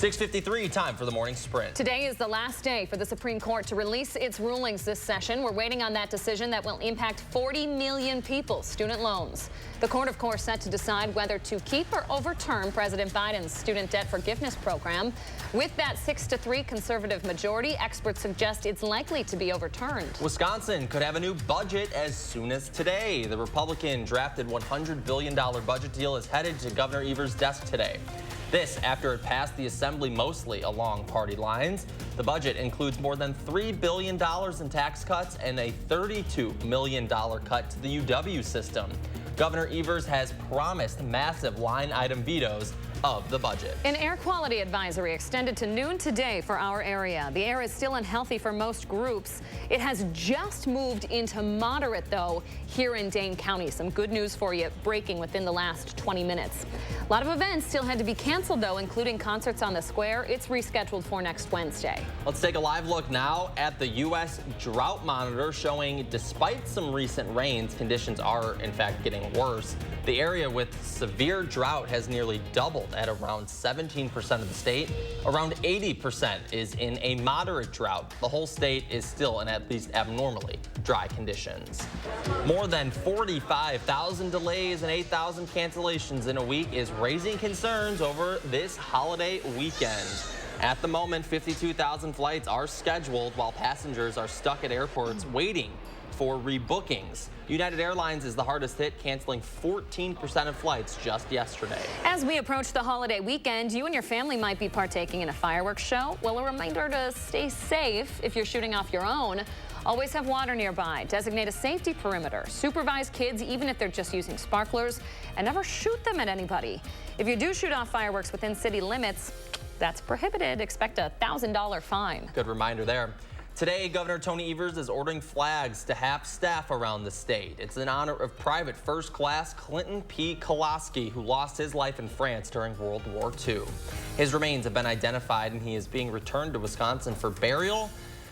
6:53, time for the morning sprint. Today is the last day for the Supreme Court to release its rulings this session. We're waiting on that decision that will impact 40 million people's student loans. The court, of course, set to decide whether to keep or overturn President Biden's student debt forgiveness program. With that 6-3 conservative majority, experts suggest it's likely to be overturned. Wisconsin could have a new budget as soon as today. The Republican drafted $100 billion budget deal is headed to Governor Evers' desk today. This after it passed the assembly mostly along party lines. The budget includes more than $3 billion in tax cuts and a $32 million cut to the UW system. Governor Evers has promised massive line item vetoes of the budget. An air quality advisory extended to noon today for our area. The air is still unhealthy for most groups. It has just moved into moderate, though, here in Dane County. Some good news for you breaking within the last 20 minutes. A lot of events still had to be canceled, though, including concerts on the square. It's rescheduled for next Wednesday. Let's take a live look now at the U.S. Drought Monitor, showing despite some recent rains, conditions are in fact getting worse. The area with severe drought has nearly doubled at around 17% of the state. Around 80% is in a moderate drought. The whole state is still in at least abnormally dry conditions. More than 45,000 delays and 8,000 cancellations in a week is raising concerns over this holiday weekend. At the moment, 52,000 flights are scheduled while passengers are stuck at airports waiting for rebookings. United Airlines is the hardest hit, canceling 14% of flights just yesterday. As we approach the holiday weekend, you and your family might be partaking in a fireworks show. Well, a reminder to stay safe if you're shooting off your own. Always have water nearby. Designate a safety perimeter. Supervise kids even if they're just using sparklers, and never shoot them at anybody. If you do shoot off fireworks within city limits, that's prohibited. Expect a $1,000 fine. Good reminder there. Today, Governor Tony Evers is ordering flags to half staff around the state. It's in honor of Private First Class Clinton P. Kolaski, who lost his life in France during World War II. His remains have been identified, and he is being returned to Wisconsin for burial.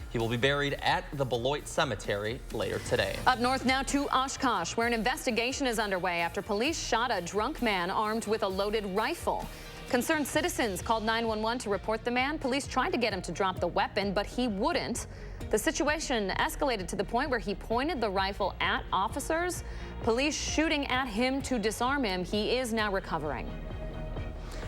He will be buried at the Beloit Cemetery later today. Up north now to Oshkosh, where an investigation is underway after police shot a drunk man armed with a loaded rifle. Concerned citizens called 911 to report the man. Police tried to get him to drop the weapon, but he wouldn't. The situation escalated to the point where he pointed the rifle at officers. Police shooting at him to disarm him. He is now recovering.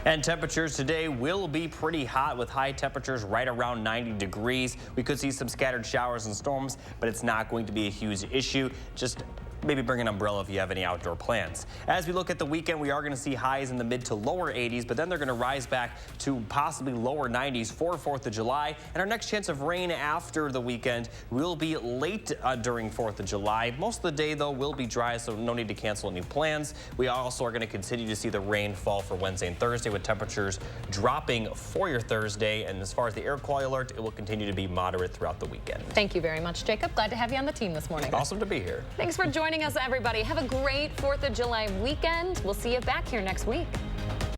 And temperatures today will be pretty hot, with high temperatures right around 90 degrees. We could see some scattered showers and storms, but it's not going to be a huge issue. Just maybe bring an umbrella if you have any outdoor plans. As we look at the weekend, we are going to see highs in the mid to lower 80s, but then they're going to rise back to possibly lower 90s for 4th of July. And our next chance of rain after the weekend will be late during 4th of July. Most of the day, though, will be dry, so no need to cancel any plans. We also are going to continue to see the rain fall for Wednesday and Thursday, with temperatures dropping for your Thursday. And as far as the air quality alert, it will continue to be moderate throughout the weekend. Thank you very much, Jacob. Glad to have you on the team this morning. Awesome to be here. Thanks for joining us, everybody. Have a great 4th of July weekend. We'll see you back here next week.